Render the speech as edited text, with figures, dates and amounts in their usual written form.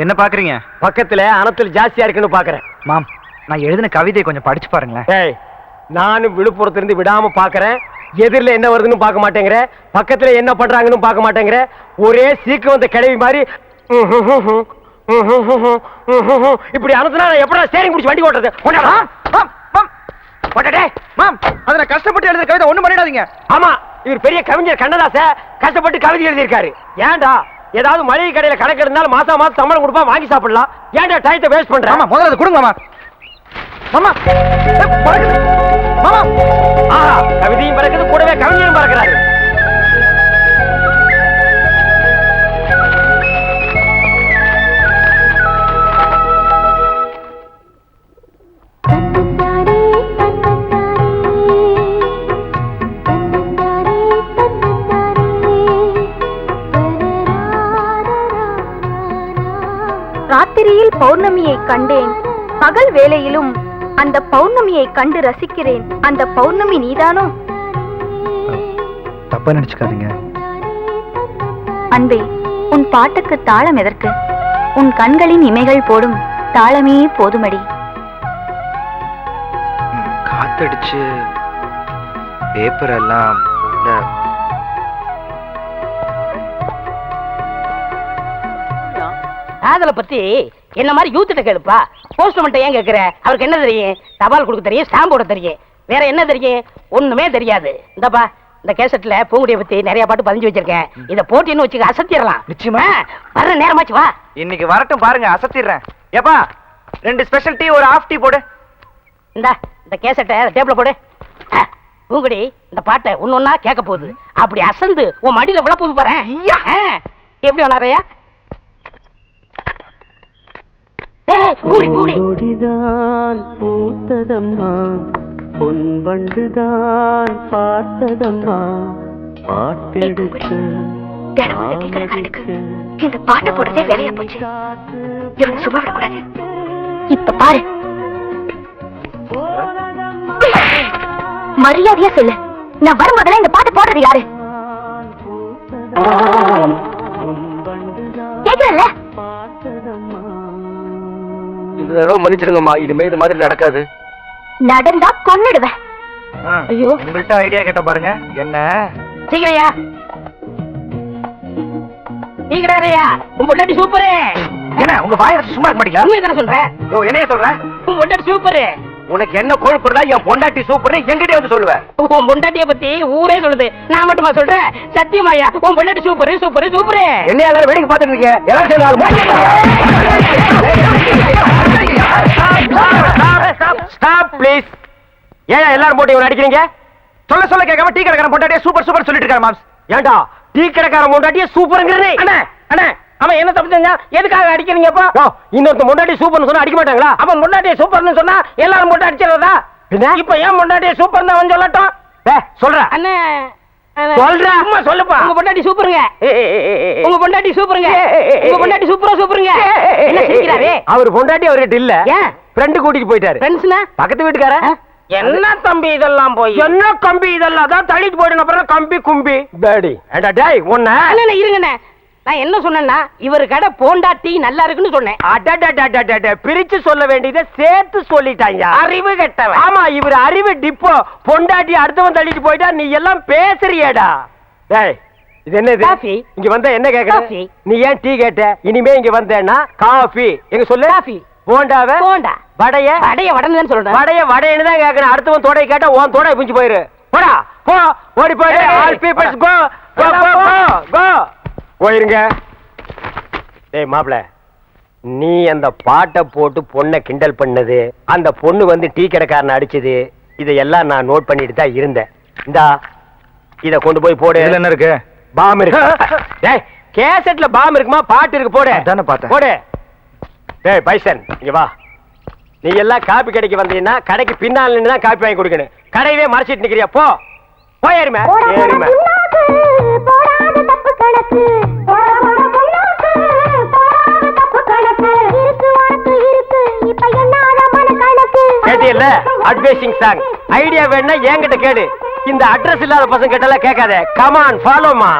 என்ன பாக்குறீங்க? பக்கத்துல அனத்தில் ஜாஸ்தியா இருக்குன்னு பாக்குறேன். மாம், நான் எழுதின கவிதையை கொஞ்சம் படிச்சு பாருங்களேன். ஏய், நானும் விழுப்புரத்துல இருந்து விடாம பாக்குறேன். எதிரில என்ன வருதுன்னு பார்க்க மாட்டேங்கிற, பக்கத்துல என்ன பண்றாங்கன்னு பார்க்க மாட்டேங்கிற. ஒரே சீக்கு வந்த கிளவி மாதிரி இப்படி அனுப்புனா நான் எப்படா ஸ்டேரிங் பிடிச்சி வண்டி ஓட்டுறது? மாம், அத நான் கஷ்டப்பட்டு எழுதின கவிதை ஒண்ணும் பண்ணிடாதீங்க. ஆமா, இவர் பெரிய கவிஞர் கண்ணதாச கஷ்டப்பட்டு கவிதை எழுதியிருக்காரு. ஏன்டா ஏதாவது மளிகை கடையில கணக்கு இருந்தாலும் மாசம் மாசம் சம்பளம் கொடுப்பா, வாங்கி சாப்பிடலாம். ஏன்டா டைத்தை வேஸ்ட் பண்ற? ஆமா, முதல்ல அதை கொடுங்க மாமா. மாமா, மாமா, ஆஹா, கவிதையும் பறக்குது, கூடவே கவிஞரும் பறக்கிறாரு. ராத்திரியில் பௌர்ணமியை கண்டேன், பகல் வேளையிலும் அந்த பௌர்ணமியை கண்டு ரசிக்கிறேன். அந்த பௌர்ணமி நீதானோ? தப்பா நினைச்சுக்காதீங்க. அன்பே, உன் பாட்டுக்கு தாளம் எதற்கு? உன் கண்களின் இமைகள் போடும் தாளமே போதுமடி. காத்தடிச்சு பேப்பர் எல்லாம் காதலை பத்தி என்ன மாதிரி யூத்திட்ட கேளுப்பா. போஸ்ட்மேன் ஏன் கேட்கிற? அவருக்கு என்ன தெரியும்? தபால் கொடுக்க தெரியும், ஸ்டாம்ப் போட தெரியும், வேற என்ன தெரியும்? ஒண்ணுமே தெரியாது. இந்தப்பா, இந்த கேசட்ல பூங்குடியை பத்தி நிறைய பாட்டு பதிஞ்சு வச்சிருக்கேன். இத போட்டின்னு வச்சுக்க, அசத்திடலாம். நிச்சயமா வர்ற நேரமாச்சு, வா. இன்னைக்கு வரட்டும் பாருங்க, அசத்திடுறேன். ஏப்பா, 2 ஸ்பெஷல் டீ, ஒரு ஹாஃப் டீ போடு. இந்த கேசட்டை டேபிள்ல போடு. பூங்குடி இந்த பாட்டை ஒன்னொன்னா கேட்க போகுது. அப்படி அசந்து உன் மடியில விழ போது பாரு. எப்படி வராறையா? கொடிதான் பூத்ததம்மா, பொன்வண்டுதான் பார்த்ததம்மா, பாட்டெடுத்து இந்த பாட்டை போடுறதே வேலையா போச்சு. இவன் சும்மா விடக்கூடாது. இப்ப பாரு, மரியாதையா சொல்லு, நான் வரும்போதெல்லாம் இந்த பாட்டு போடுறது யாரு? கேட்கல? மன்னிச்சிருங்கம்மா, இனிமே இது மாதிரி நடக்காது. நடந்தா கொன்னுடுவேன். ஐயோ, உங்கள்கிட்ட ஐடியா கேட்ட பாருங்க. என்ன சீக்கிரையா, நீ கிடையாதையா? உன் பொண்டாட்டி சூப்பரு. என்ன உங்க வாயை வச்சு சும்மா இருக்க மாட்டீங்களா? உண்மையை தானே சொல்றேன். என்னைய சொல்றேன்? உன் பொண்டாட்டி சூப்பரு. உனக்கு என்ன கொழுப்புறதா? என் பொண்டாட்டி சூப்பர் என்கிட்ட வந்து சொல்லுவேன். உன் பொண்டாட்டிய பத்தி ஊரே சொல்லுது, நான் மட்டுமா சொல்றேன்? சத்தியமாயா, உன் பொண்டாட்டி சூப்பரு சூப்பரு சூப்பரு. என்ன எல்லாரும் வேடிக்கை பார்த்துட்டு இருக்கீங்க? ஏன் எல்லாரும் போட்டு இவன் அடிக்கிறீங்க? சொல்ல சொல்ல கேட்காம டீ கடைக்காரன் பொண்டாட்டியே சூப்பர் சூப்பர் சொல்லிட்டு இருக்காரு மாம்ஸ். ஏண்டா டீ கடைக்காரன் பொண்டாட்டியே சூப்பர்ங்கிறதே? அண்ணா அண்ணா, அவன் என்ன தப்பு செஞ்சா? எதுக்காக அடிக்கிறீங்கப்பா? இன்னொருத்த பொண்டாட்டி சூப்பர்னு சொன்னா அடிக்க மாட்டாங்களா? அவன் பொண்டாட்டிய சூப்பர்னு சொன்னா எல்லாரும் போட்டு அடிச்சிடறதா? இப்ப ஏன் பொண்டாட்டிய சூப்பர் தான் சொல்லட்டும். சொல்ற அண்ணே, சொல்ற, அம்மா சொல்லுப்பா. உங்க பொண்டாட்டி சூப்பருங்க, உங்க பொண்டாட்டி சூப்பருங்க, உங்க பொண்டாட்டி சூப்பரா சூப்பருங்க. என்ன சிரிக்கிறாரே? அவர் பொண்டாட்டி அவர்கிட்ட இல்ல, ஏன் ஃப்ரெண்ட் கூட்டிட்டு போயிட்டாரு. ஃப்ரெண்ட்ஸ்னா பக்கத்து வீட்டுக்கார. என்ன தம்பி இதெல்லாம் போய்? என்ன கம்பி இதெல்லாம்? தான் தள்ளிட்டு போயிடும். அப்புறம் கம்பி கும்பி பேடி. ஏண்டா டேய் உன்ன அண்ணே இருங்கண்ணே, நான் என்ன சொன்னேன்னா இவர் கடை பொண்டாட்டி நல்லா இருக்குன்னு சொன்னேன். அடடடடடட, பிரிச்சு சொல்ல வேண்டியதை சேர்த்து சொல்லிட்டாங்க. அறிவு கெட்டவன். ஆமா, இவர் அறிவு டிப்போ. பொண்டாட்டி அடுத்தவன் தள்ளிட்டு போயிட்டா நீ எல்லாம் பேசுறியேடா. டேய், இது என்னது? காஃபி. இங்க வந்தா என்ன கேக்குற? காஃபி. நீ ஏன் டீ கேட்ட? இனிமே இங்க வந்தேன்னா காஃபி. எங்க சொல்லு. காஃபி. போண்டாவே போண்டா. வடைய வடைய வடன்னு சொல்றேன். வடைய வடைன்னு தான் கேக்குறேன். அடுத்தவன் தோடை கேட்டா உன் தோடை பிஞ்சு போயிரு. போடா போ, ஓடி போயிடு. ஆல் பீப்பிள்ஸ் கோ கோ கோ கோ. போயிருங்க. டேய் மாப்ள, நீ அந்த பாட்டை போட்டு பொண்ணை கிண்டல் பண்ணது, அந்த பொண்ணு வந்து டீ கடைக்காரனை அடிச்சது, இதையெல்லாம் நான் நோட் பண்ணிட்டு தான் இருந்தேன். இந்தா இத கொண்டு போய் போடு. இதுல என்ன இருக்கு? பாம் இருக்கு. டேய், கேசட்ல பாம் இருக்குமா? பாட்டு இருக்கு, போடு. அதானே பார்த்தேன். போடு. டேய் பைசன், இங்க வா. நீ எல்லாம் காப்பி கடைக்கு வந்தீங்கன்னா கடைக்கு பின்னால் நின்று தான் காப்பி வாங்கி கொடுக்கணும். கடையவே மறைச்சிட்டு நிக்கிறியா? போ போயிருமே ஏறுமே. கேட்டியல்ல அட்வைசிங் சாங். ஐடியா வேணா என்கிட்ட கேடு. இந்த அட்ரஸ் இல்லாத பசங்க கிட்ட எல்லாம் கேட்காத. கமான் ஃபாலோமா.